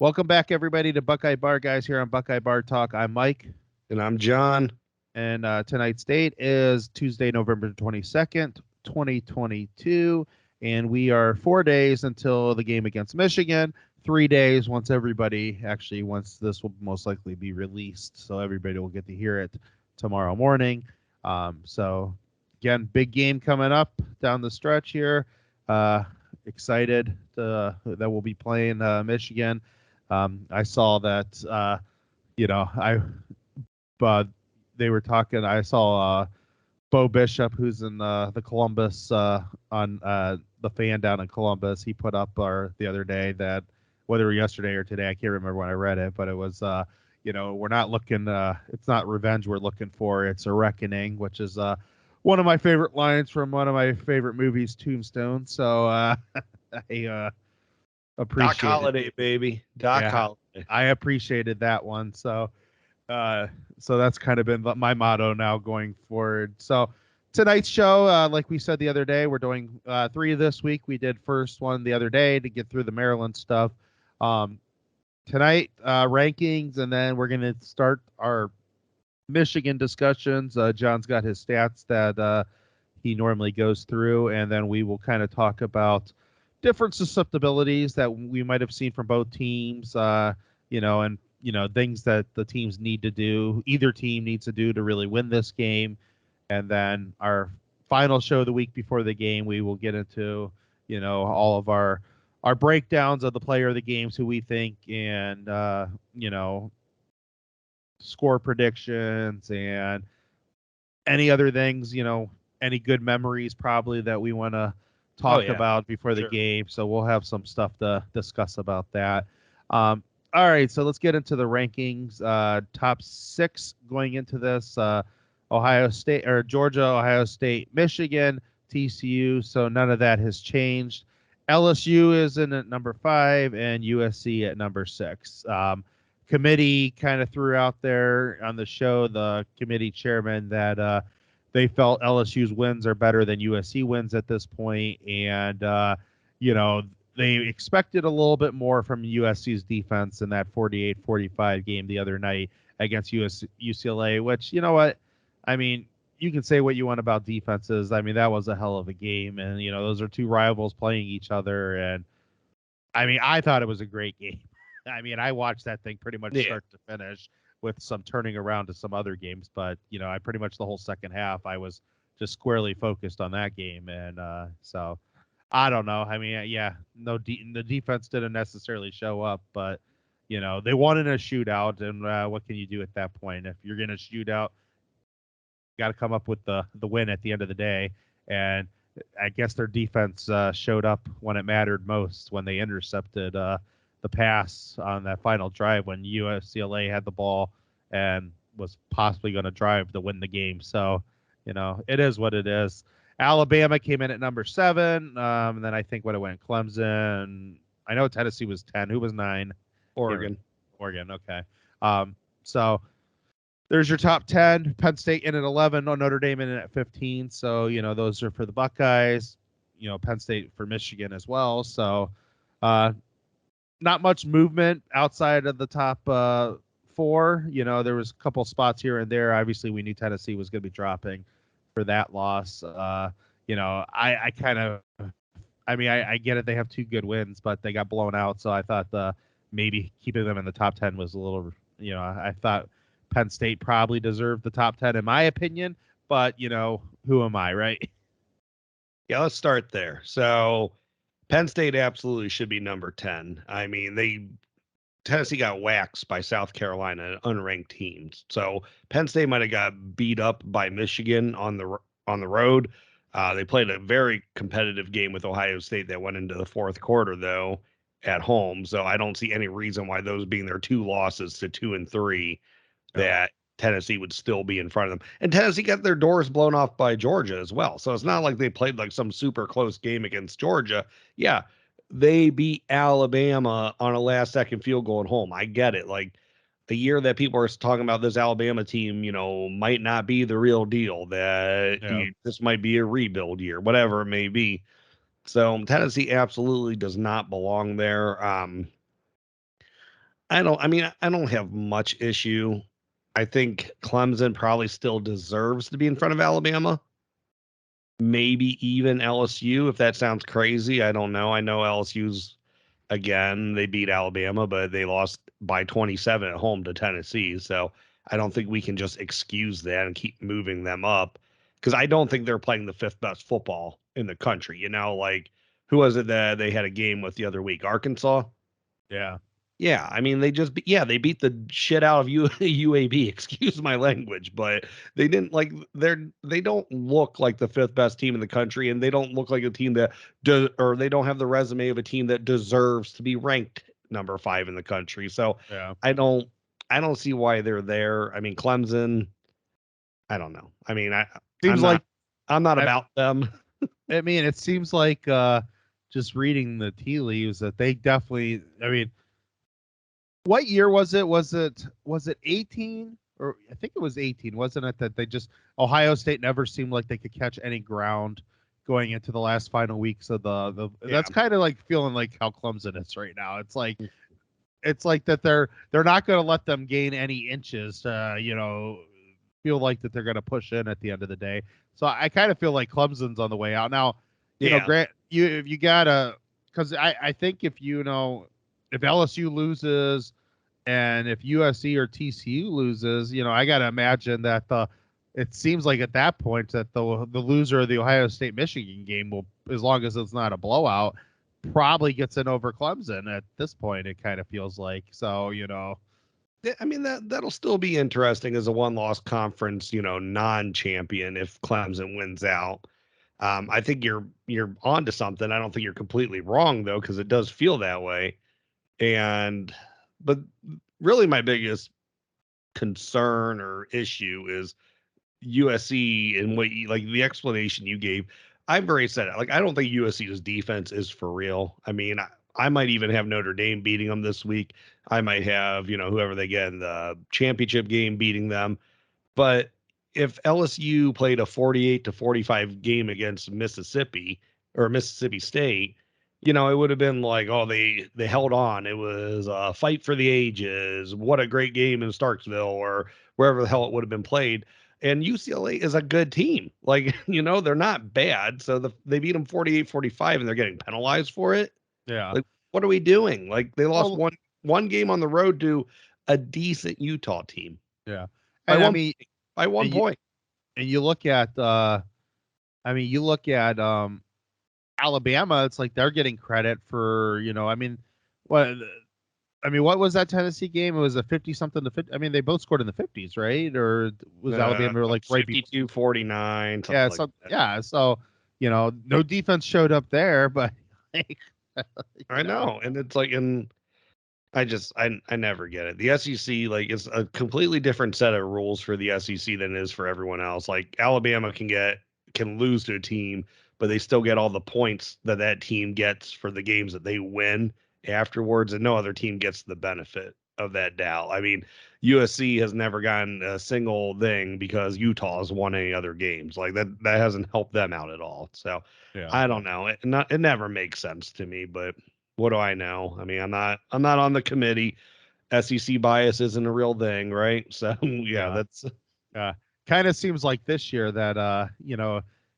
Welcome back, everybody, to Buckeye Bar Guys here on Buckeye Bar Talk. I'm Mike, And I'm John. and tonight's date is Tuesday, November 22nd, 2022, and we are 4 days until the game against Michigan. 3 days once this will most likely be released, so everybody will get to hear it tomorrow morning. So, again, big game coming up down the stretch here. Excited that we'll be playing Michigan. I saw that, but they were talking. I saw Bo Bishop, who's in the Columbus on the fan down in Columbus. He put up the other day that whether yesterday or today, I can't remember when I read it, but it was we're not looking. It's not revenge we're looking for. It's a reckoning, which is one of my favorite lines from one of my favorite movies, Tombstone. So I appreciate Doc Holiday, baby. Doc Holiday. I appreciated that one. So that's kind of been my motto now going forward. So tonight's show, like we said the other day, we're doing 3 this week. We did first one the other day to get through the Maryland stuff. Tonight, rankings, and then we're going to start our Michigan discussions. John's got his stats that he normally goes through, and then we will kind of talk about different susceptibilities that we might have seen from both teams, and things that the teams need to do, either team needs to do to really win this game. And then our final show the week before the game, we will get into, all of our breakdowns of the player of the games, who we think, and, score predictions and any other things, any good memories probably that we want to talk about before the game. So we'll have some stuff to discuss about that. All right, so let's get into the rankings. Top 6 going into this: Ohio State or Georgia, Ohio State, Michigan, TCU. So none of that has changed. LSU is in at number 5 and USC at number 6. Committee kind of threw out there on the show, the committee chairman, that they felt LSU's wins are better than USC wins at this point, and they expected a little bit more from USC's defense in that 48-45 game the other night against UCLA, which, you know what? I mean, you can say what you want about defenses. I mean, that was a hell of a game, and, those are two rivals playing each other, and, I mean, I thought it was a great game. I mean, I watched that thing pretty much start to finish with some turning around to some other games, but, I pretty much the whole second half, I was just squarely focused on that game, and so I don't know. I mean, the defense didn't necessarily show up, but they won in a shootout, and what can you do at that point? If you're going to shoot out, you got to come up with the win at the end of the day. And I guess their defense showed up when it mattered most, when they intercepted the pass on that final drive when UCLA had the ball and was possibly going to drive to win the game. So, it is what it is. Alabama came in at number 7. And then I think what it went, Clemson. I know Tennessee was 10. Who was 9? Oregon. Okay. So there's your top 10. Penn State in at 11. Notre Dame in at 15. So, those are for the Buckeyes. Penn State for Michigan as well. So, not much movement outside of the top 4. There was a couple spots here and there. Obviously, we knew Tennessee was going to be dropping for that loss. I get it. They have 2 good wins, but they got blown out. So I thought maybe keeping them in the top 10 was a little, I thought Penn State probably deserved the top 10 in my opinion, but who am I, right? Yeah, let's start there. So Penn State absolutely should be number 10. I mean, Tennessee got waxed by South Carolina, unranked teams. So Penn State might have got beat up by Michigan on the road. They played a very competitive game with Ohio State that went into the fourth quarter, though, at home. So I don't see any reason why those being their 2 losses to 2 and 3, that Tennessee would still be in front of them. And Tennessee got their doors blown off by Georgia as well. So it's not like they played like some super close game against Georgia. Yeah, they beat Alabama on a last second field goal at home. I get it. Like, the year that people are talking about this Alabama team, might not be the real deal, that this might be a rebuild year, whatever it may be. So Tennessee absolutely does not belong there. I don't have much issue. I think Clemson probably still deserves to be in front of Alabama. Maybe even LSU, if that sounds crazy. I don't know. I know LSU's, again, they beat Alabama, but they lost by 27 at home to Tennessee. So I don't think we can just excuse that and keep moving them up, because I don't think they're playing the fifth best football in the country. Like, who was it that they had a game with the other week? Arkansas? Yeah. Yeah, I mean, they beat the shit out of UAB. Excuse my language, but they didn't like they don't look like the fifth best team in the country, and they don't look like a team that does, or they don't have the resume of a team that deserves to be ranked number 5 in the country. So Yeah. I don't see why they're there. I mean, Clemson, I don't know. I mean, Seems like I'm not about them. I mean, it seems like just reading the tea leaves that they definitely. I mean, what year was it? Was it 18 or I think it was 18, wasn't it? That they just Ohio State never seemed like they could catch any ground going into the last final weeks of the Yeah. That's kind of like feeling like how Clemson is right now. It's like that they're not going to let them gain any inches. Feel like that they're going to push in at the end of the day. So I kind of feel like Clemson's on the way out now. Grant, you gotta, because I think if if LSU loses and if USC or TCU loses, I gotta imagine that it seems like at that point that the loser of the Ohio State Michigan game will, as long as it's not a blowout, probably gets in over Clemson at this point. It kind of feels like so. I mean, that'll still be interesting as a one-loss conference, non-champion if Clemson wins out. I think you're onto something. I don't think you're completely wrong though, because it does feel that way. But really, my biggest concern or issue is USC and what like the explanation you gave. I've already said it. Like, I don't think USC's defense is for real. I mean, I might even have Notre Dame beating them this week. I might have, whoever they get in the championship game beating them. But if LSU played a 48-45 game against Mississippi or Mississippi State, it would have been like, oh, they held on. It was a fight for the ages. What a great game in Starksville or wherever the hell it would have been played. And UCLA is a good team. Like, they're not bad. So they beat them 48-45 and they're getting penalized for it. Yeah. Like, what are we doing? Like, they lost Well, one game on the road to a decent Utah team. yeah. By And I one mean, by one point. And you look at Alabama, it's like they're getting credit for, what what was that Tennessee game? It was a 50 something to 50. I mean, they both scored in the 50s, right? Or was Alabama like right 52-49, yeah, like that. Yeah, so no defense showed up there, but I know. And it's like, and I never get it. The SEC, like, is a completely different set of rules for the SEC than it is for everyone else. Like, Alabama can lose to a team, but they still get all the points that team gets for the games that they win afterwards, and no other team gets the benefit of that doubt. I mean, USC has never gotten a single thing because Utah has won any other games. Like, that hasn't helped them out at all. So yeah. I don't know. It never makes sense to me, but what do I know? I mean, I'm not on the committee. SEC bias isn't a real thing, right? So that's kind of seems like this year that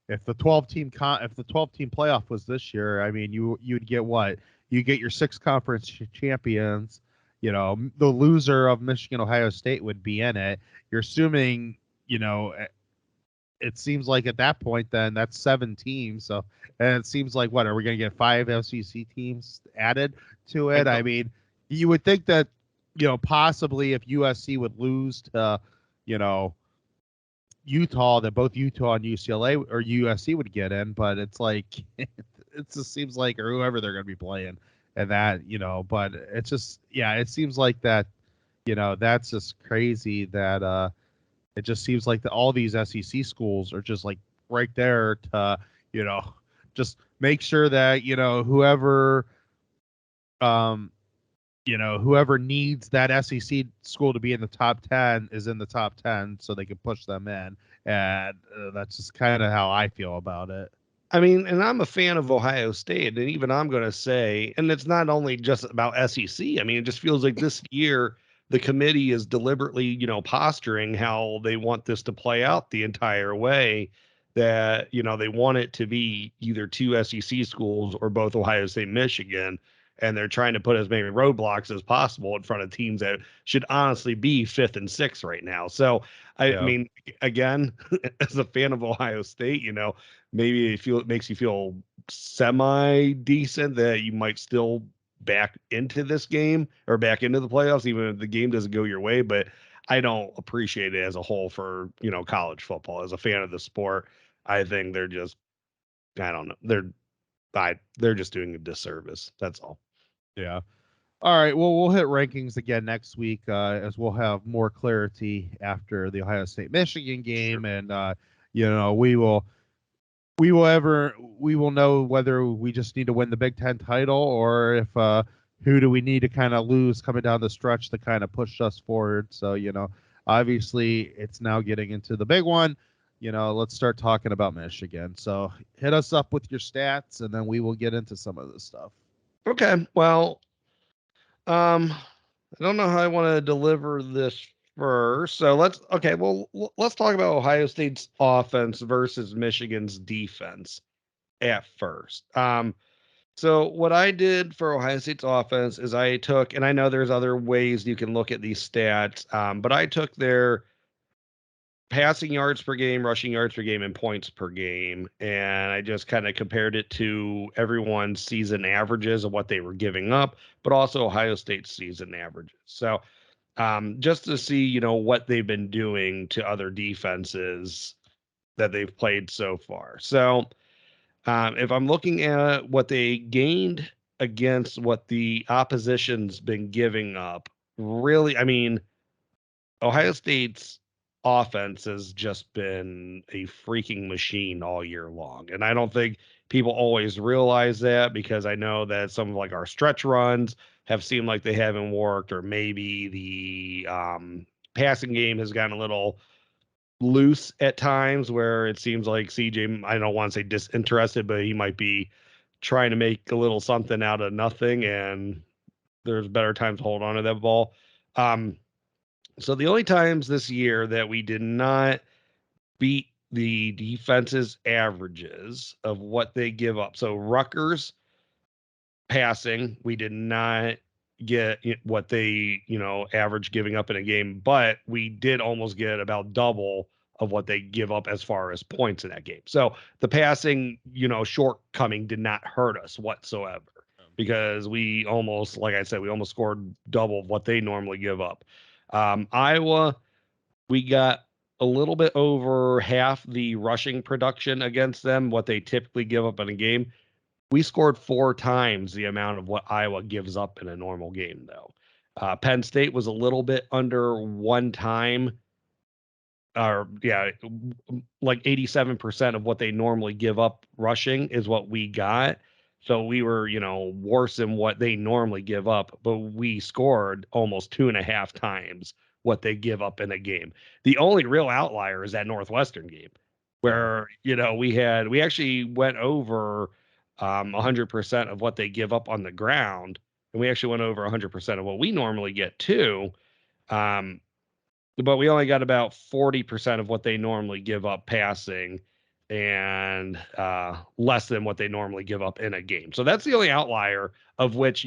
if the 12 team playoff was this year, I mean you'd get what? You get your 6 conference champions, the loser of Michigan Ohio State would be in it. You're assuming, it seems like at that point then that's 7 teams. So and it seems like what are we going to get 5 SEC teams added to it? I mean, you would think that possibly if USC would lose to Utah, that both Utah and UCLA or USC would get in, but it's like it just seems like or whoever they're going to be playing and that but it's just it seems like that that's just crazy that it just seems like that all these SEC schools are just like right there to just make sure that whoever whoever needs that SEC school to be in the top 10 is in the top 10 so they can push them in. And that's just kind of how I feel about it. I mean, and I'm a fan of Ohio State, and even I'm going to say, and it's not only just about SEC. I mean, it just feels like this year the committee is deliberately, posturing how they want this to play out the entire way. That they want it to be either two SEC schools or both Ohio State, Michigan, and they're trying to put as many roadblocks as possible in front of teams that should honestly be fifth and sixth right now. So, I Yeah. mean, again, as a fan of Ohio State, maybe it makes you feel semi decent that you might still back into this game or back into the playoffs, even if the game doesn't go your way. But I don't appreciate it as a whole for, college football. As a fan of the sport, I think they're just, I don't know, they're just doing a disservice. That's all. Yeah. All right. Well, we'll hit rankings again next week as we'll have more clarity after the Ohio State Michigan game, and we will know whether we just need to win the Big Ten title or if who do we need to kind of lose coming down the stretch to kind of push us forward. So obviously it's now getting into the big one. Let's start talking about Michigan. So hit us up with your stats, and then we will get into some of this stuff. Okay. Well, I don't know how I want to deliver this first. So let's talk about Ohio State's offense versus Michigan's defense at first. So what I did for Ohio State's offense is I took, and I know there's other ways you can look at these stats, but I took their passing yards per game, rushing yards per game, and points per game. And I just kind of compared it to everyone's season averages of what they were giving up, but also Ohio State's season averages. So just to see, what they've been doing to other defenses that they've played so far. So if I'm looking at what they gained against what the opposition's been giving up, really, I mean, Ohio State's offense has just been a freaking machine all year long. And I don't think people always realize that, because I know that some of like our stretch runs have seemed like they haven't worked, or maybe the passing game has gotten a little loose at times where it seems like CJ, I don't want to say disinterested, but he might be trying to make a little something out of nothing, and there's better times to hold on to that ball. So the only times this year that we did not beat the defense's averages of what they give up. So Rutgers passing, we did not get what they, average giving up in a game, but we did almost get about double of what they give up as far as points in that game. So the passing, shortcoming did not hurt us whatsoever, because we almost, like I said, we almost scored double of what they normally give up. Iowa, we got a little bit over half the rushing production against them, what they typically give up in a game. We scored 4 times the amount of what Iowa gives up in a normal game, though. Penn State was a little bit under 1 time, or like 87% of what they normally give up rushing is what we got. So we were, worse than what they normally give up, but we scored almost 2.5 times what they give up in a game. The only real outlier is that Northwestern game where, we actually went over 100% of what they give up on the ground. And we actually went over 100% of what we normally get too. But we only got about 40% of what they normally give up passing, and less than what they normally give up in a game. So that's the only outlier, of which,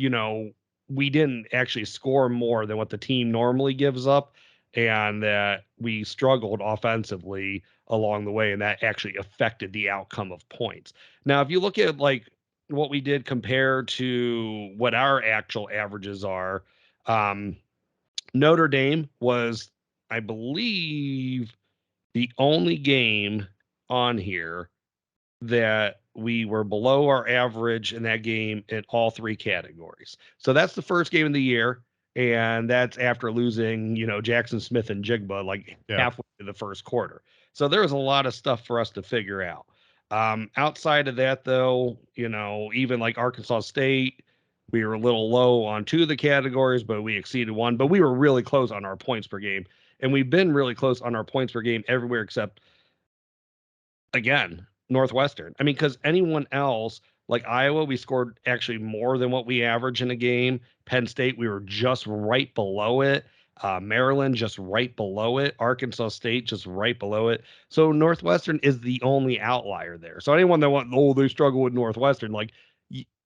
we didn't actually score more than what the team normally gives up, and that we struggled offensively along the way, and that actually affected the outcome of points. Now, if you look at like what we did compared to what our actual averages are, Notre Dame was, I believe, the only game on here that we were below our average in that game in all 3 categories. So that's the first game of the year, and that's after losing, Jackson Smith and Jigba like halfway through the first quarter. So there was a lot of stuff for us to figure out. Outside of that, though, even like Arkansas State, we were a little low on 2 of the categories, but we exceeded 1. But we were really close on our points per game. And we've been really close on our points per game everywhere except, again, Northwestern. I mean, because anyone else, like Iowa, we scored actually more than what we average in a game. Penn State, we were just right below it. Maryland, just right below it. Arkansas State, just right below it. So Northwestern is the only outlier there. So anyone that wants, oh, they struggle with Northwestern, like,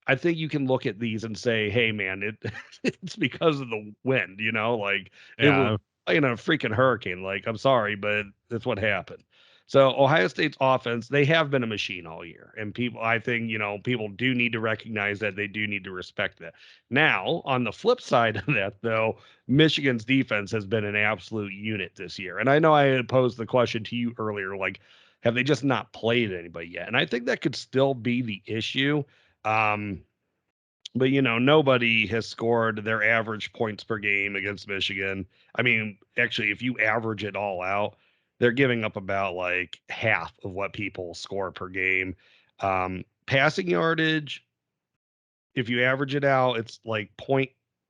I think you can look at these and say, hey, man, it's because of the wind, like it was like in a freaking hurricane. Like, I'm sorry, but that's what happened. So Ohio State's offense, they have been a machine all year. And I think, people do need to recognize that. They do need to respect that. Now, on the flip side of that, though, Michigan's defense has been an absolute unit this year. And I know I had posed the question to you earlier, like, have they just not played anybody yet? And I think that could still be the issue. But nobody has scored their average points per game against Michigan. I mean, actually, if you average it all out, they're giving up about like half of what people score per game. Passing yardage, if you average it out, it's like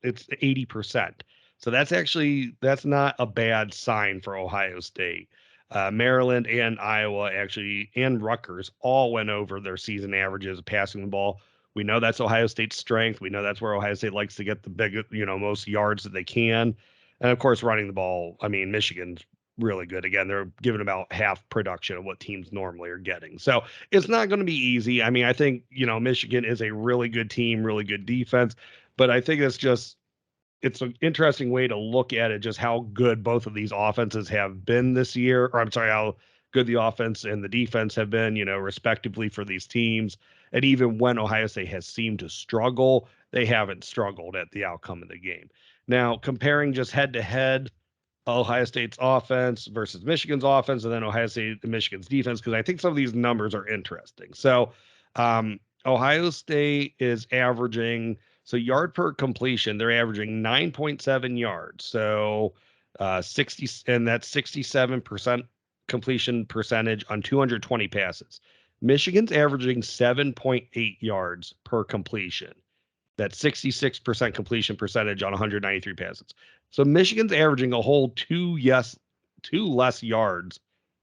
it's 80%. So that's not a bad sign for Ohio State. Maryland and Iowa actually, and Rutgers all went over their season averages of passing the ball. We know that's Ohio State's strength. We know that's where Ohio State likes to get the most yards that they can. And of course, running the ball. I mean, Michigan's really good. Again, they're giving about half production of what teams normally are getting. So it's not going to be easy. I mean, I think, Michigan is a really good team, really good defense, but I think it's an interesting way to look at it, just how good both of these offenses have been this year, or I'm sorry, how good the offense and the defense have been, respectively for these teams. And even when Ohio State has seemed to struggle, they haven't struggled at the outcome of the game. Now, comparing just head to head, Ohio State's offense versus Michigan's offense, and then Ohio State and Michigan's defense, because I think some of these numbers are interesting. So, Ohio State is averaging, so yard per completion, they're averaging 9.7 yards. So, 60, and that's 67% completion percentage on 220 passes. Michigan's averaging 7.8 yards per completion. That's 66% completion percentage on 193 passes. So Michigan's averaging a whole two less yards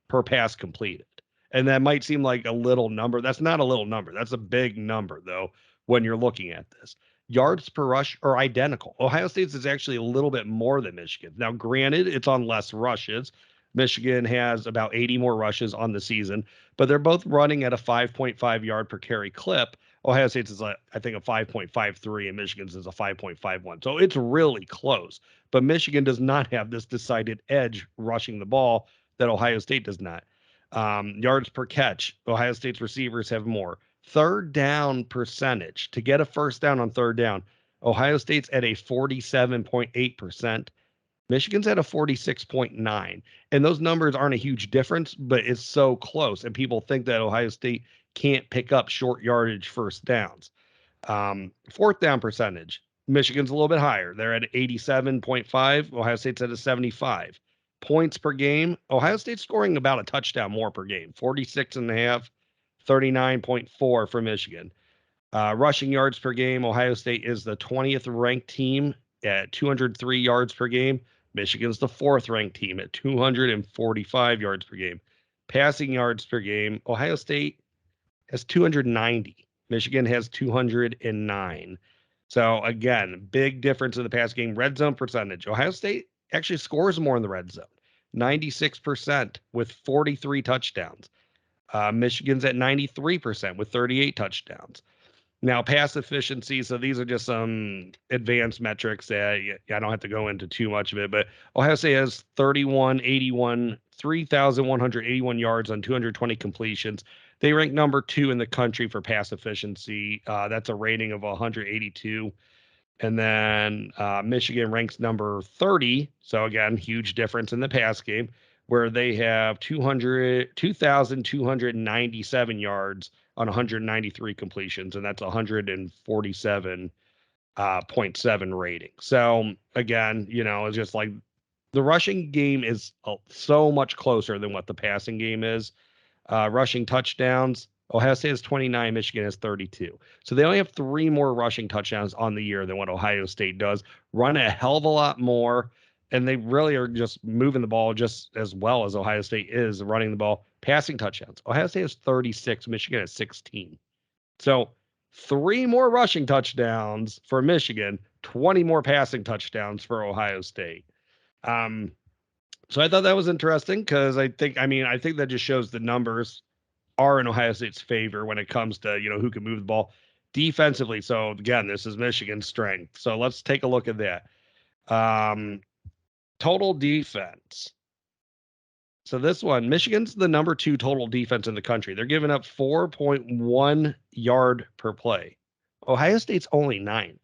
per pass completed. And that might seem like a little number. That's not a little number. That's a big number, though, when you're looking at this. Yards per rush are identical. Ohio State's is actually a little bit more than Michigan. Now, granted, it's on less rushes. Michigan has about 80 more rushes on the season, but they're both running at a 5.5 yard per carry clip. Ohio State's is, I think, a 5.53, and Michigan's is a 5.51. So it's really close. But Michigan does not have this decided edge rushing the ball that Ohio State does not. Yards per catch, Ohio State's receivers have more. Third down percentage, to get a first down on third down, Ohio State's at a 47.8%. Michigan's at a 46.9. And those numbers aren't a huge difference, but it's so close. And people think that Ohio State can't pick up short yardage first downs. Fourth down percentage, Michigan's a little bit higher. They're at 87.5. Ohio State's at a 75. Points per game, Ohio State's scoring about a touchdown more per game, 46.5, 39.4 for Michigan. Rushing yards per game, Ohio State is the 20th ranked team at 203 yards per game. Michigan's the 4th ranked team at 245 yards per game. Passing yards per game, Ohio State has 290. Michigan has 209. So again, big difference in the pass game. Red zone percentage. Ohio State actually scores more in the red zone, 96% with 43 touchdowns. Michigan's at 93% with 38 touchdowns. Now, pass efficiency. So these are just some advanced metrics that I don't have to go into too much of it, but Ohio State has 3,181 yards on 220 completions. They rank number 2 in the country for pass efficiency. That's a rating of 182. And then Michigan ranks number 30. So again, huge difference in the pass game, where they have 2,297 yards on 193 completions, and that's 147.7 rating. So again, it's just like the rushing game is so much closer than what the passing game is. Rushing touchdowns, Ohio State has 29, Michigan has 32. So they only have 3 more rushing touchdowns on the year than what Ohio State does. Run a hell of a lot more. and they really are just moving the ball just as well as Ohio State is running the ball. Passing touchdowns. Ohio State has 36. Michigan has 16. So 3 more rushing touchdowns for Michigan, 20 more passing touchdowns for Ohio State. So I thought that was interesting because I think that just shows the numbers are in Ohio State's favor when it comes to, who can move the ball defensively. So again, this is Michigan's strength. So let's take a look at that. Total defense. So this one, Michigan's the number 2 total defense in the country. They're giving up 4.1 yard per play. Ohio State's only 9th,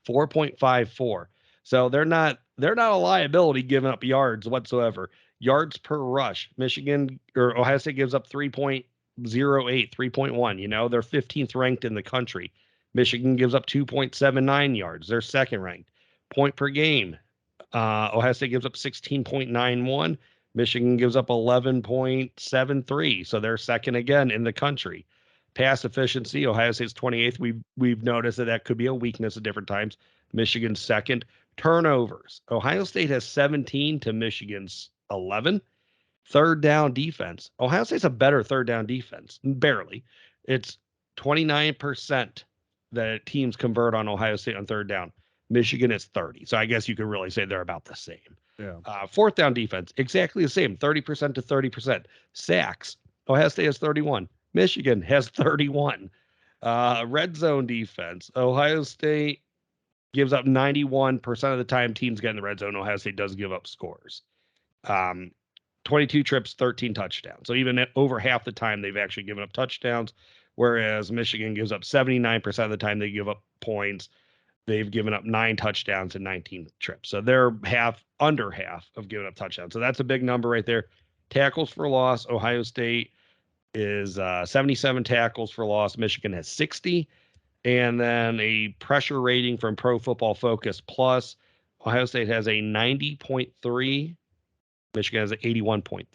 4.54. So they're not a liability giving up yards whatsoever. Yards per rush. Ohio State gives up 3.08, 3.1. They're 15th ranked in the country. Michigan gives up 2.79 yards. They're second ranked. Point per game. Ohio State gives up 16.91. Michigan gives up 11.73. So they're second again in the country. Pass efficiency, Ohio State's 28th. We've noticed that could be a weakness at different times. Michigan's second. Turnovers. Ohio State has 17 to Michigan's 11. Third down defense. Ohio State's a better third down defense. Barely. It's 29% that teams convert on Ohio State on third down. Michigan is 30. So I guess you could really say they're about the same. Yeah. Fourth down defense, exactly the same, 30% to 30%. Sacks, Ohio State has 31. Michigan has 31. Red zone defense, Ohio State gives up 91% of the time teams get in the red zone. Ohio State does give up scores. 22 trips, 13 touchdowns. So even over half the time they've actually given up touchdowns, whereas Michigan gives up 79% of the time they give up points. They've given up 9 touchdowns and 19 trips. So they're under half of giving up touchdowns. So that's a big number right there. Tackles for loss. Ohio State is 77 tackles for loss. Michigan has 60. And then a pressure rating from Pro Football Focus Plus. Ohio State has a 90.3. Michigan has an 81.3.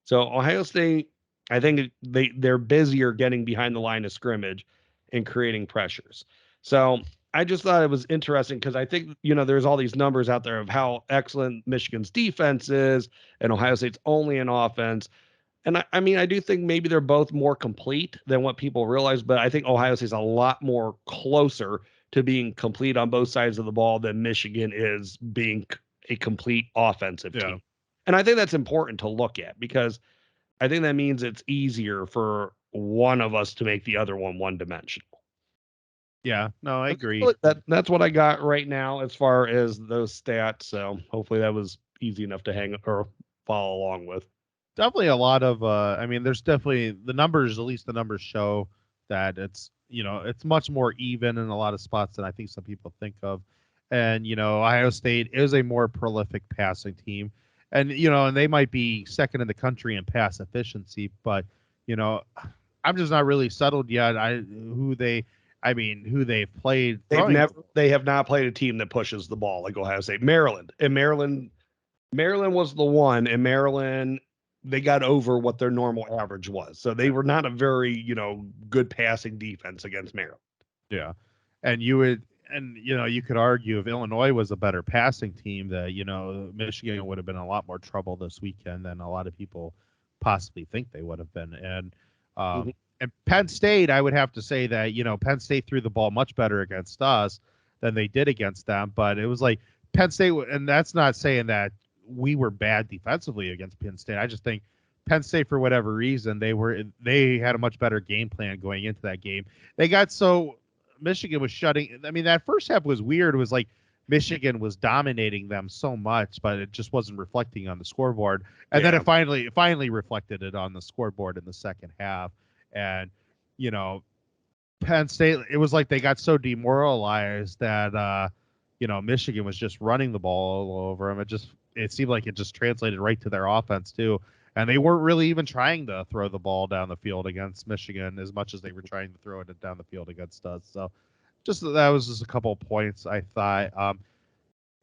So Ohio State, I think they're busier getting behind the line of scrimmage and creating pressures. So I just thought it was interesting because I think, there's all these numbers out there of how excellent Michigan's defense is and Ohio State's only an offense. And I do think maybe they're both more complete than what people realize, but I think Ohio State's a lot more closer to being complete on both sides of the ball than Michigan is being a complete offensive team. And I think that's important to look at because I think that means it's easier for one of us to make the other one dimensional. Yeah, no, I agree. That's what I got right now as far as those stats. So hopefully that was easy enough to hang or follow along with. Definitely a lot of, there's definitely the numbers, at least the numbers show that it's, it's much more even in a lot of spots than I think some people think of. And, Ohio State is a more prolific passing team. And, and they might be second in the country in pass efficiency, but, I'm just not really settled yet. Who they've played. They have not played a team that pushes the ball like Ohio State. Maryland was the one, and Maryland, they got over what their normal average was. So they were not a very, good passing defense against Maryland. Yeah. And you could argue if Illinois was a better passing team that, Michigan would have been in a lot more trouble this weekend than a lot of people possibly think they would have been. And, And Penn State, I would have to say that, Penn State threw the ball much better against us than they did against them. But it was like Penn State, and that's not saying that we were bad defensively against Penn State. I just think Penn State, for whatever reason, they had a much better game plan going into that game. Michigan was shutting. That first half was weird. It was like Michigan was dominating them so much, but it just wasn't reflecting on the scoreboard. And then it finally reflected it on the scoreboard in the second half. And, Penn State, it was like they got so demoralized that, Michigan was just running the ball all over them. It seemed like it just translated right to their offense too. And they weren't really even trying to throw the ball down the field against Michigan as much as they were trying to throw it down the field against us. So that was just a couple of points I thought.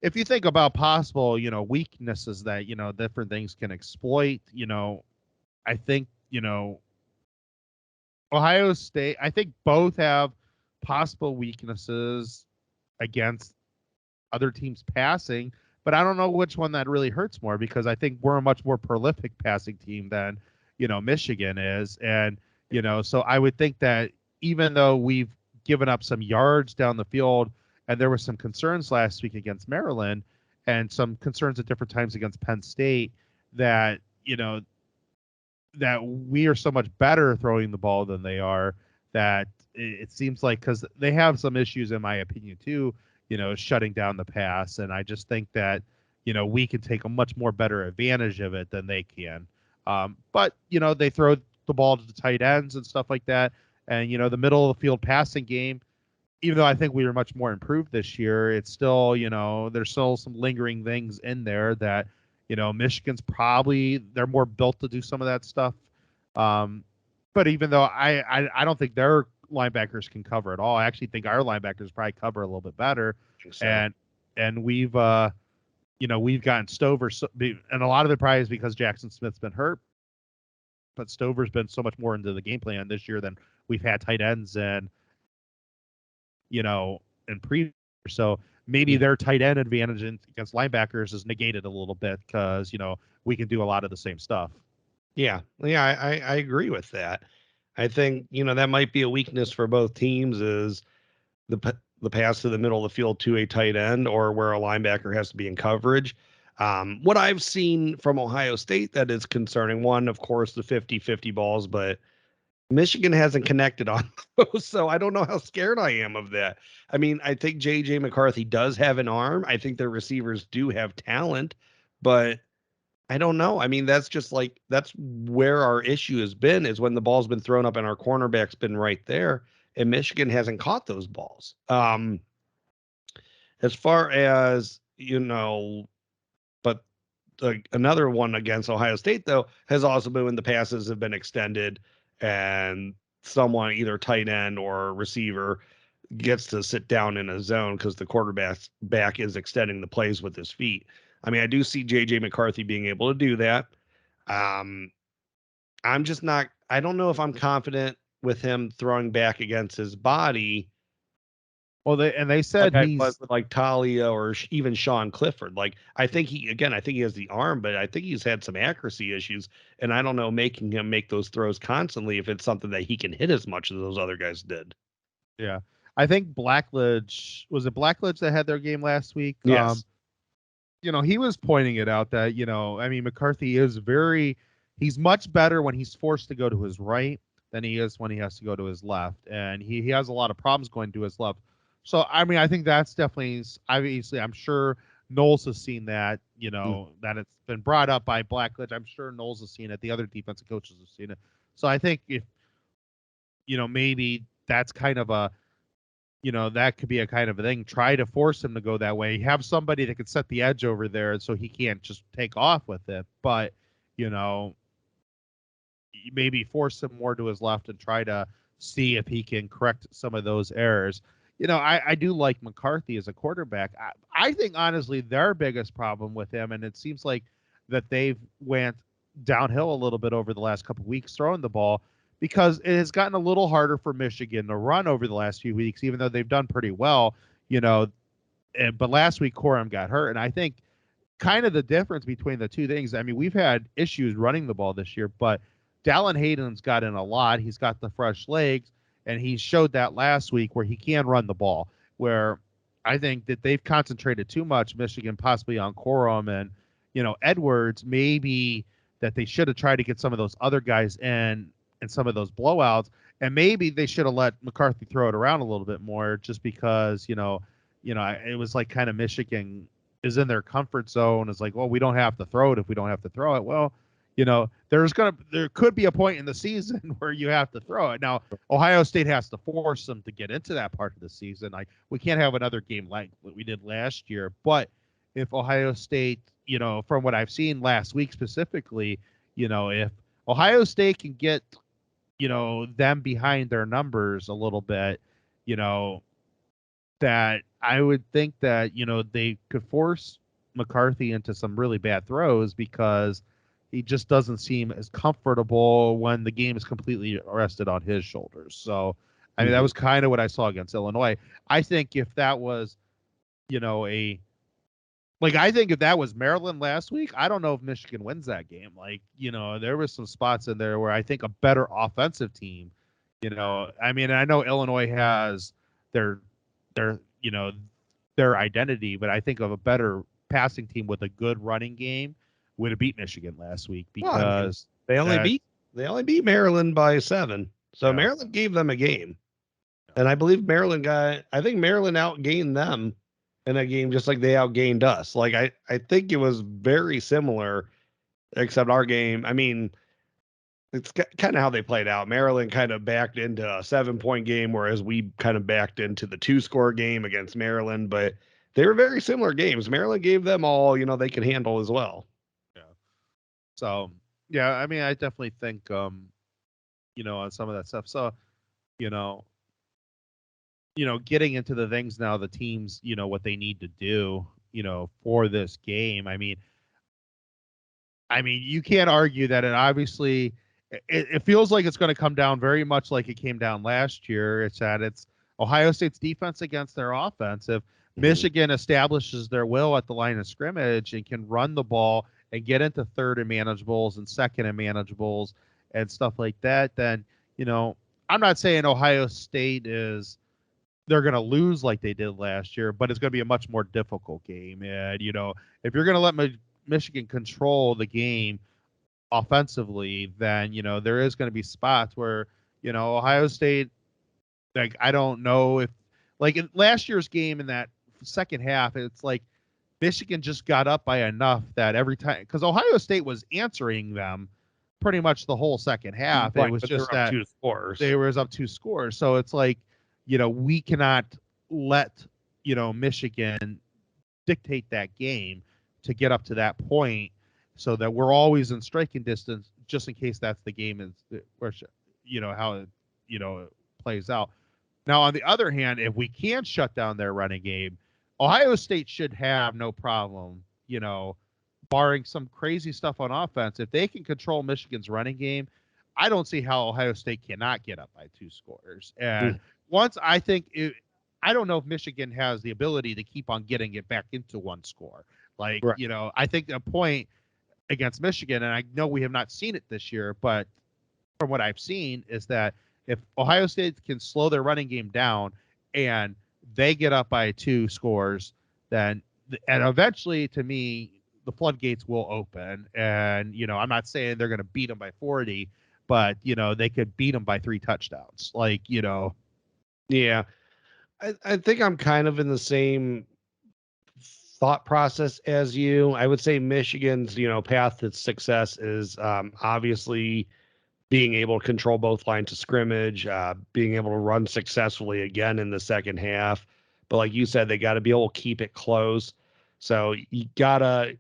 If you think about possible, weaknesses that, different things can exploit, I think, Ohio State, I think both have possible weaknesses against other teams passing, but I don't know which one that really hurts more because I think we're a much more prolific passing team than, Michigan is. And, so I would think that even though we've given up some yards down the field and there were some concerns last week against Maryland and some concerns at different times against Penn State that, that we are so much better throwing the ball than they are, that it seems like, because they have some issues, in my opinion, too, shutting down the pass. And I just think that, we can take a much more better advantage of it than they can. But, they throw the ball to the tight ends and stuff like that. And, the middle of the field passing game, even though I think we were much more improved this year, it's still, there's still some lingering things in there that, Michigan's probably, they're more built to do some of that stuff. But even though I don't think their linebackers can cover it all, I actually think our linebackers probably cover a little bit better. So. And we've gotten Stover, and a lot of it probably is because Jackson Smith's been hurt, but Stover's been so much more into the game plan this year than we've had tight ends and previous. So maybe their tight end advantage against linebackers is negated a little bit because, we can do a lot of the same stuff. Yeah. I agree with that. I think, that might be a weakness for both teams is the pass to the middle of the field to a tight end or where a linebacker has to be in coverage. What I've seen from Ohio State that is concerning, one, of course, the 50-50 balls, but Michigan hasn't connected on those, so I don't know how scared I am of that. I mean, I think J.J. McCarthy does have an arm. I think their receivers do have talent, but I don't know. I mean, that's where our issue has been is when the ball's been thrown up and our cornerback's been right there, and Michigan hasn't caught those balls. As far as, but another one against Ohio State, though, has also been when the passes have been extended and someone, either tight end or receiver, gets to sit down in a zone because the quarterback is extending the plays with his feet. I mean, I do see J.J. McCarthy being able to do that. I'm just not – I don't know if I'm confident with him throwing back against his body. Well, they said like he's with like Talia or even Sean Clifford. Like, I think he has the arm, but I think he's had some accuracy issues. And I don't know, making him make those throws constantly if it's something that he can hit as much as those other guys did. Yeah. I think Blackledge, was it Blackledge that had their game last week? Yes. He was pointing it out that, I mean, McCarthy is he's much better when he's forced to go to his right than he is when he has to go to his left. And he has a lot of problems going to his left. So, I mean, I think that's definitely, obviously, I'm sure Knowles has seen that, that it's been brought up by Blackledge. I'm sure Knowles has seen it. The other defensive coaches have seen it. So I think if, maybe that's kind of that could be a kind of a thing. Try to force him to go that way. Have somebody that could set the edge over there so he can't just take off with it. But, maybe force him more to his left and try to see if he can correct some of those errors. I do like McCarthy as a quarterback. I think, honestly, their biggest problem with him, and it seems like that they've went downhill a little bit over the last couple of weeks throwing the ball, because it has gotten a little harder for Michigan to run over the last few weeks, even though they've done pretty well, but last week Corum got hurt. And I think kind of the difference between the two things, I mean, we've had issues running the ball this year, but Dallin Hayden's got in a lot. He's got the fresh legs, and he showed that last week where he can run the ball, where I think that they've concentrated too much, Michigan, possibly on Corum and, Edwards, maybe that they should have tried to get some of those other guys in some of those blowouts. And maybe they should have let McCarthy throw it around a little bit more, just because, it was like kind of Michigan is in their comfort zone. It's like, well, we don't have to throw it if we don't have to throw it. Well, there could be a point in the season where you have to throw it. Now, Ohio State has to force them to get into that part of the season. Like, we can't have another game like what we did last year. But if Ohio State, from what I've seen last week specifically, if Ohio State can get, them behind their numbers a little bit, that I would think that, they could force McCarthy into some really bad throws, because he just doesn't seem as comfortable when the game is completely rested on his shoulders. So, I mean, that was kind of what I saw against Illinois. I think if that was, a Like, I think if that was Maryland last week, I don't know if Michigan wins that game. Like, there was some spots in there where I think a better offensive team, I mean, I know Illinois has their their you know their identity, but I think of a better passing team with a good running game would have beat Michigan last week Well, I mean, because they only beat Maryland by 7. So yeah. Maryland gave them a game. And I believe I think Maryland outgained them in a game just like they outgained us. Like I think it was very similar, except our game. I mean, it's kind of how they played out. Maryland kind of backed into a 7-point game, whereas we kind of backed into the 2-score game against Maryland. But they were very similar games. Maryland gave them all, they could handle as well. Yeah. So yeah, I mean, I definitely think on some of that stuff. So, you know, getting into the things now, the teams, what they need to do, for this game. I mean, you can't argue that it obviously it feels like it's going to come down very much like it came down last year. It's Ohio State's defense against their offense. If Michigan establishes their will at the line of scrimmage and can run the ball and get into third and manageables and second and manageables and stuff like that, then I'm not saying Ohio State is they're going to lose like they did last year, but it's going to be a much more difficult game. And if you're going to let Michigan control the game offensively, then there is going to be spots where Ohio State, like, I don't know if, like, in last year's game in that second half, it's like Michigan just got up by enough that every time, because Ohio State was answering them pretty much the whole second half. Right, It was just that 2 scores. they were up 2 scores. So it's like, we cannot let Michigan dictate that game to get up to that point, so that we're always in striking distance, just in case that's the game is where how it plays out. Now, on the other hand, if we can shut down their running game, Ohio State should have no problem, barring some crazy stuff on offense. If they can control Michigan's running game, I don't see how Ohio State cannot get up by 2 scores. And once I think I don't know if Michigan has the ability to keep on getting it back into 1 score. Like, right. I think a point against Michigan, and I know we have not seen it this year, but from what I've seen is that if Ohio State can slow their running game down and they get up by 2 scores, then and eventually, to me, the floodgates will open. And I'm not saying they're going to beat them by 40, but they could beat them by 3 touchdowns. Like, Yeah. I think I'm kind of in the same thought process as you. I would say Michigan's, path to success is obviously being able to control both lines of scrimmage, being able to run successfully again in the second half. But like you said, they got to be able to keep it close. So you gotta,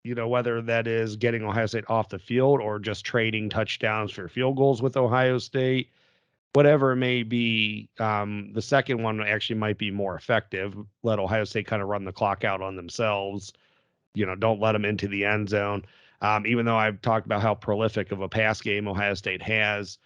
whether that is getting Ohio State off the field or just trading touchdowns for field goals with Ohio State, whatever it may be, the second one actually might be more effective. Let Ohio State kind of run the clock out on themselves. Don't let them into the end zone. Even though I've talked about how prolific of a pass game Ohio State has,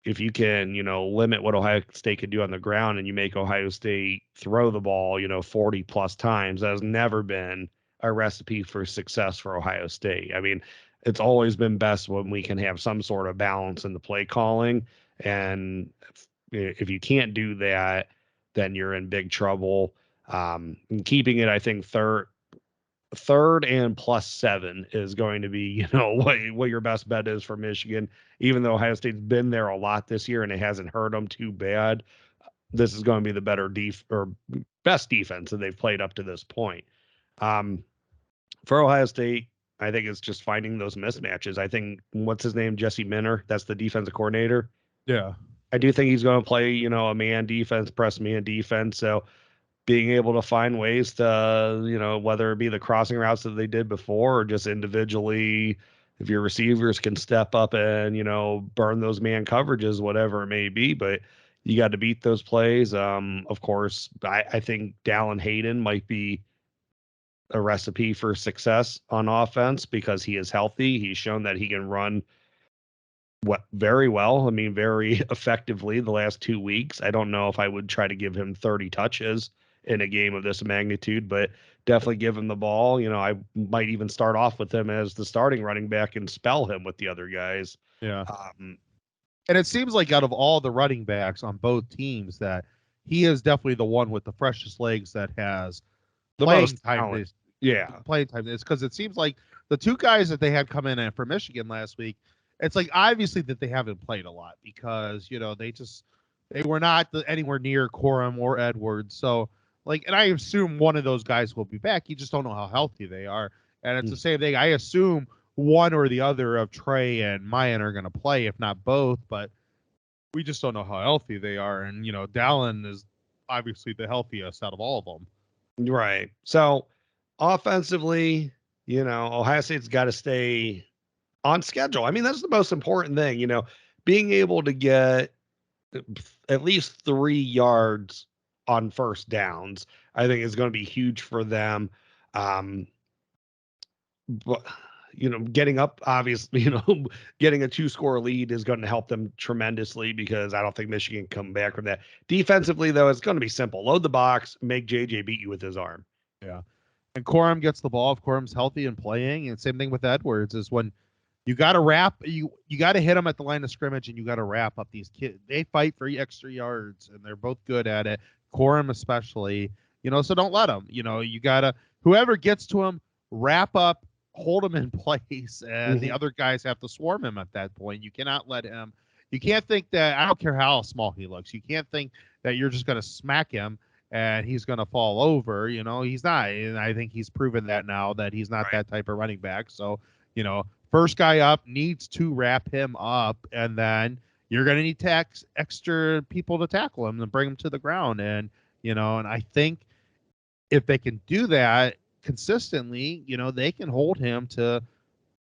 if you can, limit what Ohio State can do on the ground and you make Ohio State throw the ball, 40 plus times, that has never been a recipe for success for Ohio State. I mean, it's always been best when we can have some sort of balance in the play calling. And if you can't do that, then you're in big trouble. And keeping it, I think, third and +7 is going to be, what your best bet is for Michigan. Even though Ohio State's been there a lot this year and it hasn't hurt them too bad, this is going to be the better or best defense that they've played up to this point. For Ohio State, I think it's just finding those mismatches. I think, what's his name, Jesse Minter, that's the defensive coordinator. Yeah. I do think he's going to play, a man defense, press man defense. So being able to find ways to, whether it be the crossing routes that they did before or just individually, if your receivers can step up and, burn those man coverages, whatever it may be, but you got to beat those plays. Of course, I think Dallin Hayden might be a recipe for success on offense because he is healthy. He's shown that he can run very well. I mean, very effectively the last 2 weeks. I don't know if I would try to give him 30 touches in a game of this magnitude, but definitely give him the ball. I might even start off with him as the starting running back and spell him with the other guys. Yeah. And it seems like out of all the running backs on both teams that he is definitely the one with the freshest legs that has the playing most time. talent. Yeah. Playing time. It's because it seems like the two guys that they had come in for Michigan last week, it's like obviously that they haven't played a lot because, they were not anywhere near Corum or Edwards. So, and I assume one of those guys will be back. You just don't know how healthy they are. And it's the same thing. I assume one or the other of Trey and Mayan are going to play, if not both, but we just don't know how healthy they are. And, Dallin is obviously the healthiest out of all of them. Right. So offensively, Ohio State's got to stay on schedule. I mean, that's the most important thing, being able to get at least 3 yards on first downs, I think is going to be huge for them. But getting up, obviously, getting a 2-score lead is going to help them tremendously because I don't think Michigan can come back from that. Defensively, though, it's going to be simple. Load the box, make JJ beat you with his arm. Yeah. And Corum gets the ball if Corum's healthy and playing. And same thing with Edwards is when you got to you got to hit them at the line of scrimmage and you got to wrap up these kids. They fight for extra yards and they're both good at it. Corum especially, so don't let them. You got to, whoever gets to him, wrap up, hold him in place, and the other guys have to swarm him at that point. You cannot let him. You can't think that, I don't care how small he looks, you can't think that you're just going to smack him and he's going to fall over. He's not. And I think he's proven that now that he's not that type of running back. So, first guy up needs to wrap him up, and then you're going to need extra people to tackle him and bring him to the ground. And, and I think if they can do that consistently, they can hold him to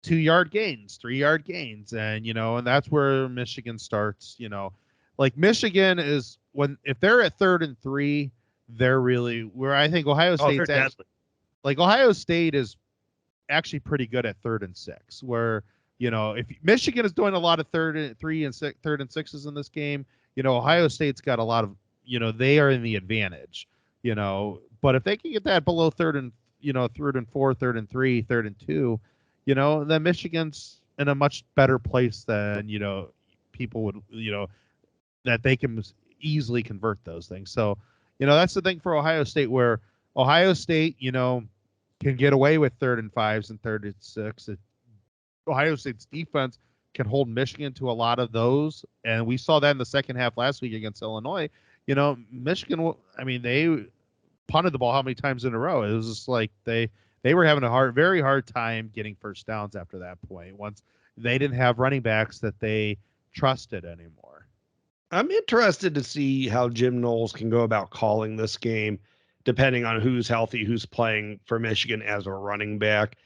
2-yard gains, 3-yard gains. And, and that's where Michigan starts, Michigan is if they're at 3rd and 3, they're really where I think Ohio State's at. Ohio State is actually pretty good at 3rd and 6, where, if Michigan is doing a lot of 3rd and 6s in this game, Ohio State's got a lot of, they are in the advantage, but if they can get that below 3rd and 4, 3rd and 3, 3rd and 2, then Michigan's in a much better place than, people would, that they can easily convert those things. So, that's the thing for Ohio State, where Ohio State, can get away with 3rd and 5s and 3rd and 6. Ohio State's defense can hold Michigan to a lot of those. And we saw that in the second half last week against Illinois. Michigan, they punted the ball how many times in a row? It was just like they were having a very hard time getting first downs after that point, once they didn't have running backs that they trusted anymore. I'm interested to see how Jim Knowles can go about calling this game, depending on who's healthy, who's playing for Michigan as a running back.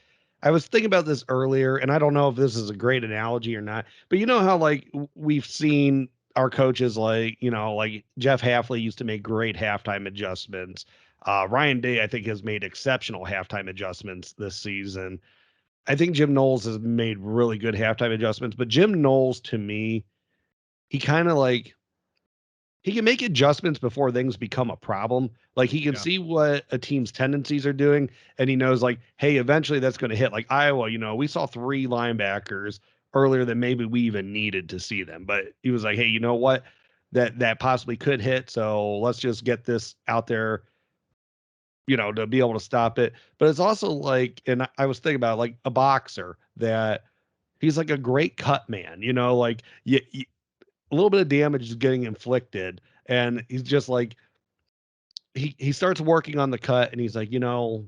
I was thinking about this earlier, and I don't know if this is a great analogy or not, but how we've seen our coaches like Jeff Hafley used to make great halftime adjustments. Ryan Day, I think, has made exceptional halftime adjustments this season. I think Jim Knowles has made really good halftime adjustments, but Jim Knowles, to me, he kind of he can make adjustments before things become a problem. He can see what a team's tendencies are doing, and he knows hey, eventually that's going to hit. Like Iowa, we saw 3 linebackers earlier than maybe we even needed to see them, but he was like, hey, you know what, that possibly could hit. So let's just get this out there, to be able to stop it. But it's also and I was thinking about a boxer, that he's a great cut man, a little bit of damage is getting inflicted, and he's just he starts working on the cut, and he's like, you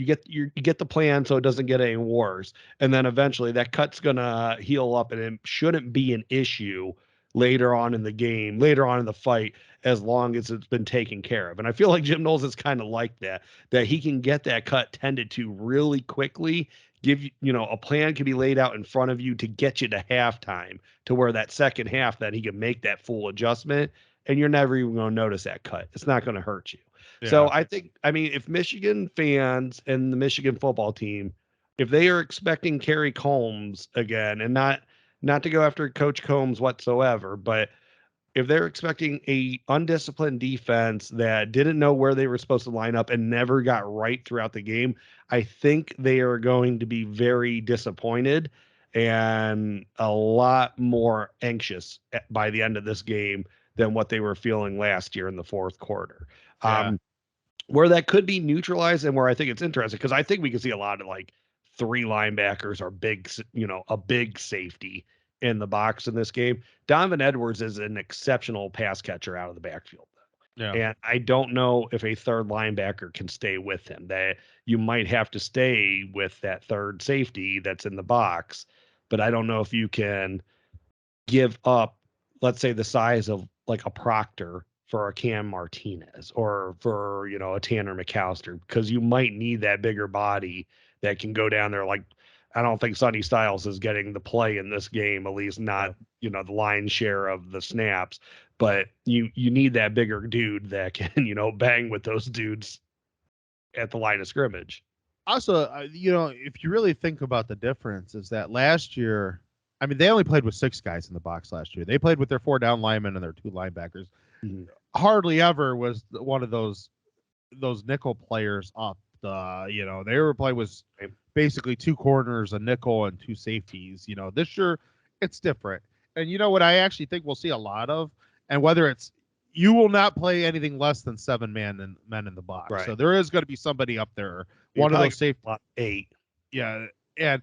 get the plan so it doesn't get any worse, and then eventually that cut's gonna heal up, and it shouldn't be an issue later on in the game, later on in the fight, as long as it's been taken care of. And I feel like Jim Knowles is kind of like that he can get that cut tended to really quickly, give you, a plan can be laid out in front of you to get you to halftime, to where that second half that he can make that full adjustment, and you're never even going to notice that cut. It's not going to hurt you. Yeah. So if Michigan fans and the Michigan football team, if they are expecting Kerry Combs again, and not to go after Coach Combs whatsoever, but if they're expecting a undisciplined defense that didn't know where they were supposed to line up and never got right throughout the game, I think they are going to be very disappointed and a lot more anxious by the end of this game than what they were feeling last year in the fourth quarter. Yeah. Where that could be neutralized and where I think it's interesting, because I think we can see a lot of like 3 linebackers or big, a big safety in the box in this game. Donovan Edwards is an exceptional pass catcher out of the backfield. Yeah. And I don't know if a third linebacker can stay with him. That you might have to stay with that third safety that's in the box, but I don't know if you can give up, let's say, the size of like a Proctor for a Cam Martinez or for, a Tanner McAllister, because you might need that bigger body that can go down there. Like, I don't think Sonny Styles is getting the play in this game, at least not, the lion's share of the snaps, but you need that bigger dude that can, bang with those dudes at the line of scrimmage. Also, if you really think about the difference, is that last year, I mean, they only played with 6 guys in the box last year. They played with their 4 down linemen and their 2 linebackers. Mm-hmm. Hardly ever was one of those nickel players up. They were playing with basically 2 corners, a nickel, and 2 safeties. This year it's different. And you know what I actually think we'll see a lot of, and whether it's, you will not play anything less than 7 men in the box. Right. So there is going to be somebody up there. One of those safety 8. Yeah, and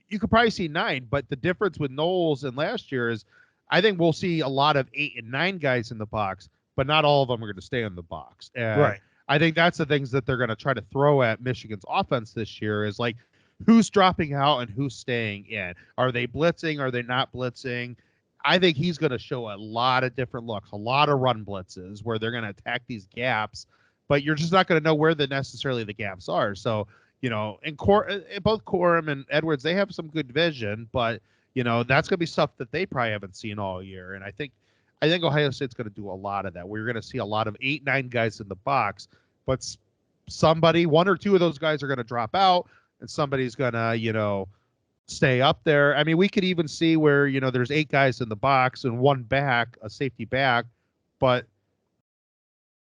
you could probably see 9, but the difference with Knowles and last year is, I think we'll see a lot of 8 and 9 guys in the box, but not all of them are going to stay in the box. And right. I think that's the things that they're going to try to throw at Michigan's offense this year is like, who's dropping out and who's staying in? Are they blitzing? Are they not blitzing? I think he's going to show a lot of different looks, a lot of run blitzes where they're going to attack these gaps, but you're just not going to know where necessarily the gaps are. So, in both Corum and Edwards, they have some good vision, but that's going to be stuff that they probably haven't seen all year. And I think Ohio State's going to do a lot of that. We're going to see a lot of 8, 9 guys in the box, but somebody, 1 or 2 of those guys are going to drop out, and somebody's going to, stay up there. I mean, we could even see where, there's 8 guys in the box and 1 back, a safety back, but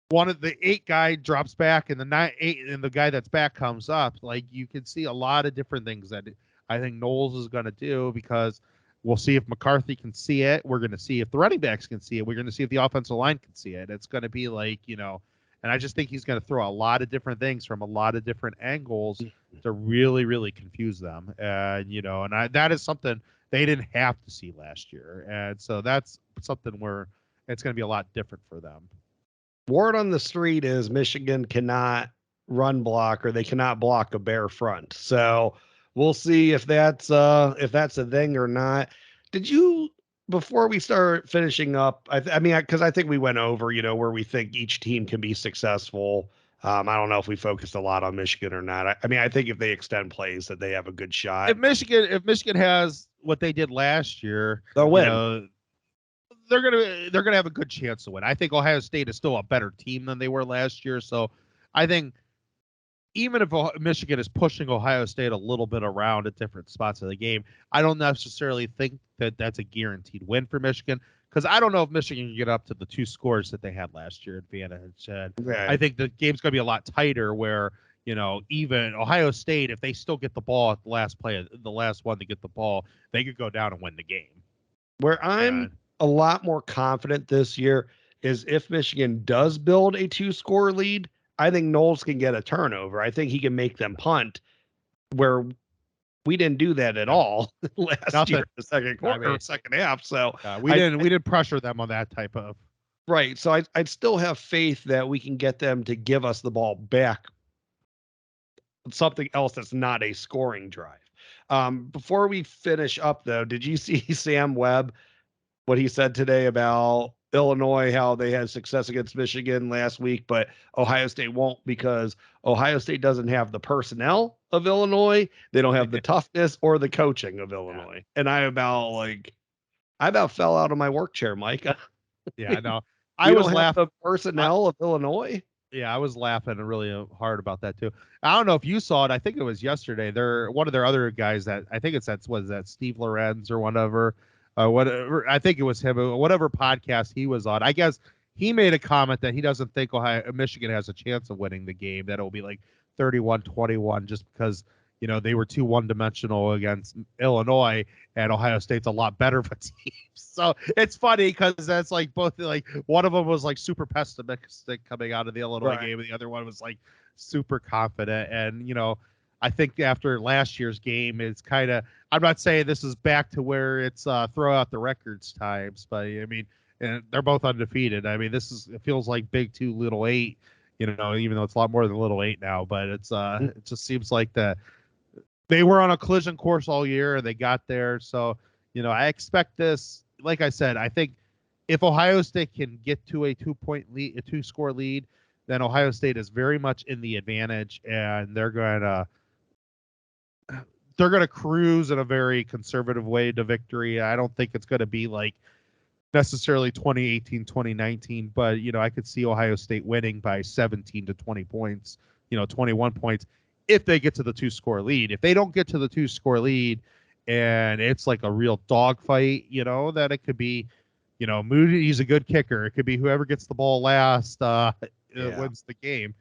one of the 8 guy drops back and the 8 and the guy that's back comes up. Like, you can see a lot of different things that I think Knowles is going to do, because we'll see if McCarthy can see it. We're going to see if the running backs can see it. We're going to see if the offensive line can see it. It's going to be like, and I just think he's going to throw a lot of different things from a lot of different angles to really, really confuse them. And, that is something they didn't have to see last year. And so that's something where it's going to be a lot different for them. Word on the street is Michigan cannot run block, or they cannot block a bare front. So we'll see if that's a thing or not. Did you, before we start finishing up, I mean, because I think we went over, where we think each team can be successful. I don't know if we focused a lot on Michigan or not. I mean, I think if they extend plays, that they have a good shot. If Michigan has what they did last year, they'll win. They're gonna have a good chance to win. I think Ohio State is still a better team than they were last year. So I think even if Michigan is pushing Ohio State a little bit around at different spots of the game, I don't necessarily think that that's a guaranteed win for Michigan, because I don't know if Michigan can get up to the 2 scores that they had last year at Vantage. I think the game's going to be a lot tighter where, even Ohio State, if they still get the ball at the last play, the last one to get the ball, they could go down and win the game. Where I'm a lot more confident this year is if Michigan does build a 2-score lead, I think Knowles can get a turnover. I think he can make them punt, where we didn't do that at all last year in the second quarter or second half. So we didn't pressure them on that type of. Right. So I'd still have faith that we can get them to give us the ball back. Something else that's not a scoring drive. Before we finish up, though, did you see Sam Webb, what he said today about Illinois, how they had success against Michigan last week, but Ohio State won't because Ohio State doesn't have the personnel of Illinois. They don't have the toughness or the coaching of Illinois. Yeah. And I about fell out of my work chair, Mike. Yeah, I know. I was laughing. The personnel of Illinois. Yeah, I was laughing really hard about that too. I don't know if you saw it. I think it was yesterday. One of their other guys that I think was that Steve Lorenz or whatever. whatever. I think it was him. Whatever podcast he was on. I guess he made a comment that he doesn't think Michigan has a chance of winning the game. That it'll be like 31-21, just because they were too one-dimensional against Illinois, and Ohio State's a lot better of a team. So it's funny because that's like both, like one of them was like super pessimistic coming out of the Illinois game, and the other one was like super confident. And I think after last year's game, it's kind of, I'm not saying this is back to where it's throw out the records times, but I mean, and they're both undefeated. I mean, it feels like big 2, little 8, even though it's a lot more than little 8 now, but it's it just seems like they were on a collision course all year and they got there. So, I expect this, like I said, I think if Ohio State can get to a 2-point lead, a 2-score lead, then Ohio State is very much in the advantage, and they're going to cruise in a very conservative way to victory. I don't think it's going to be like necessarily 2018, 2019, but I could see Ohio State winning by 17 to 20 points, 21 points if they get to the 2-score lead. If they don't get to the 2-score lead and it's like a real dogfight, that it could be, Moody's a good kicker. It could be whoever gets the ball last wins the game.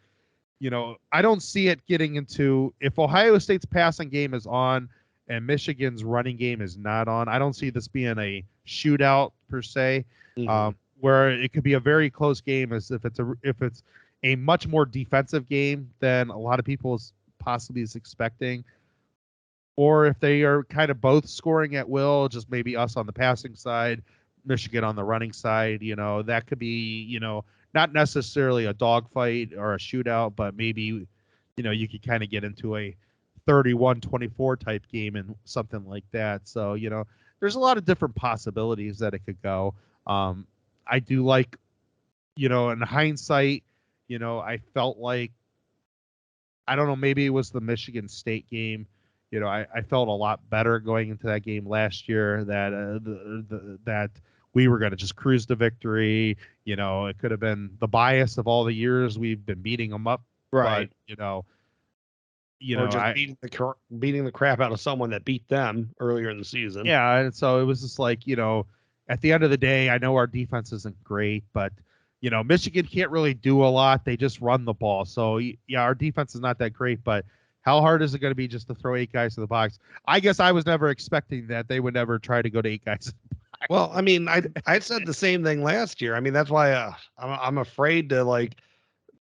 I don't see it getting into, if Ohio State's passing game is on and Michigan's running game is not on, I don't see this being a shootout per se, where it could be a very close game, as if it's a much more defensive game than a lot of people possibly is expecting, or if they are kind of both scoring at will, just maybe us on the passing side, Michigan on the running side. That could be, not necessarily a dogfight or a shootout, but maybe, you could kind of get into a 31-24 type game and something like that. So, there's a lot of different possibilities that it could go. I do like, in hindsight, I felt like, I don't know, maybe it was the Michigan State game. I felt a lot better going into that game last year that that we were going to just cruise to victory. It could have been the bias of all the years we've been beating them up. Right. But, or just beating the crap out of someone that beat them earlier in the season. Yeah. And so it was just like, at the end of the day, I know our defense isn't great, but, Michigan can't really do a lot. They just run the ball. So, yeah, our defense is not that great, but how hard is it going to be just to throw 8 guys to the box? I guess I was never expecting that they would never try to go to 8 guys. Well, I mean, I said the same thing last year. I mean, that's why I'm afraid to like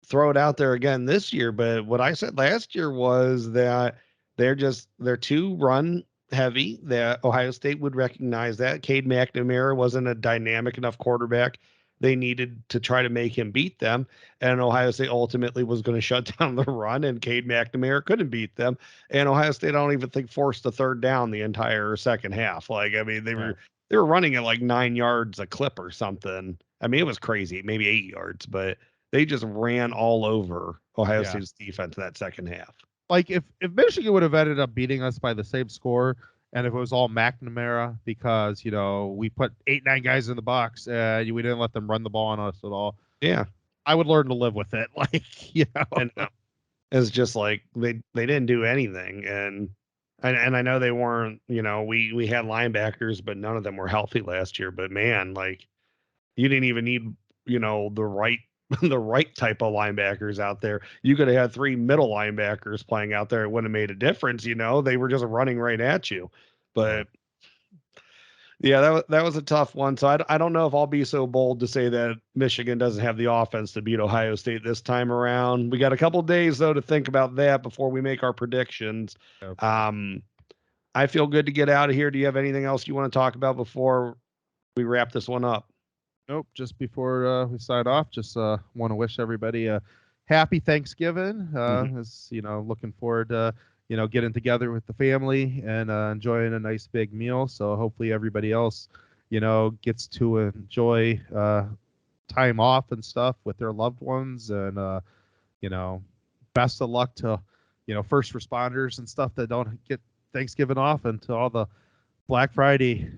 throw it out there again this year. But what I said last year was that they're too run heavy. That Ohio State would recognize that. Cade McNamara wasn't a dynamic enough quarterback. They needed to try to make him beat them, and Ohio State ultimately was going to shut down the run, and Cade McNamara couldn't beat them. And Ohio State, I don't even think, forced a third down the entire second half. Like, I mean, they were running at like 9 yards a clip or something. I mean, it was crazy, maybe 8 yards, but they just ran all over Ohio State's defense in that second half. Like, if Michigan would have ended up beating us by the same score, and if it was all McNamara, because, we put 8-9 guys in the box and we didn't let them run the ball on us at all. Yeah. I would learn to live with it. Like, And it's just like they didn't do anything. And I know they weren't, we had linebackers, but none of them were healthy last year. But man, like, you didn't even need, the right type of linebackers out there. You could have had 3 middle linebackers playing out there. It wouldn't have made a difference. They were just running right at you. But yeah, that was a tough one. So I don't know if I'll be so bold to say that Michigan doesn't have the offense to beat Ohio State this time around. We got a couple days though to think about that before we make our predictions. Okay. I feel good to get out of here. Do you have anything else you want to talk about before we wrap this one up? Nope. Just before we sign off, just want to wish everybody a happy Thanksgiving. As looking forward to getting together with the family and enjoying a nice big meal. So hopefully everybody else gets to enjoy time off and stuff with their loved ones. And best of luck to first responders and stuff that don't get Thanksgiving off, and to all the Black Friday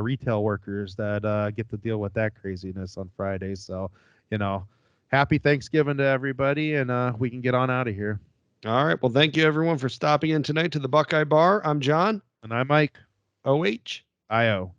retail workers that get to deal with that craziness on Fridays. So, happy Thanksgiving to everybody, and we can get on out of here. All right. Well, thank you everyone for stopping in tonight to the Buckeye Bar. I'm John. And I'm Mike. OH. IO.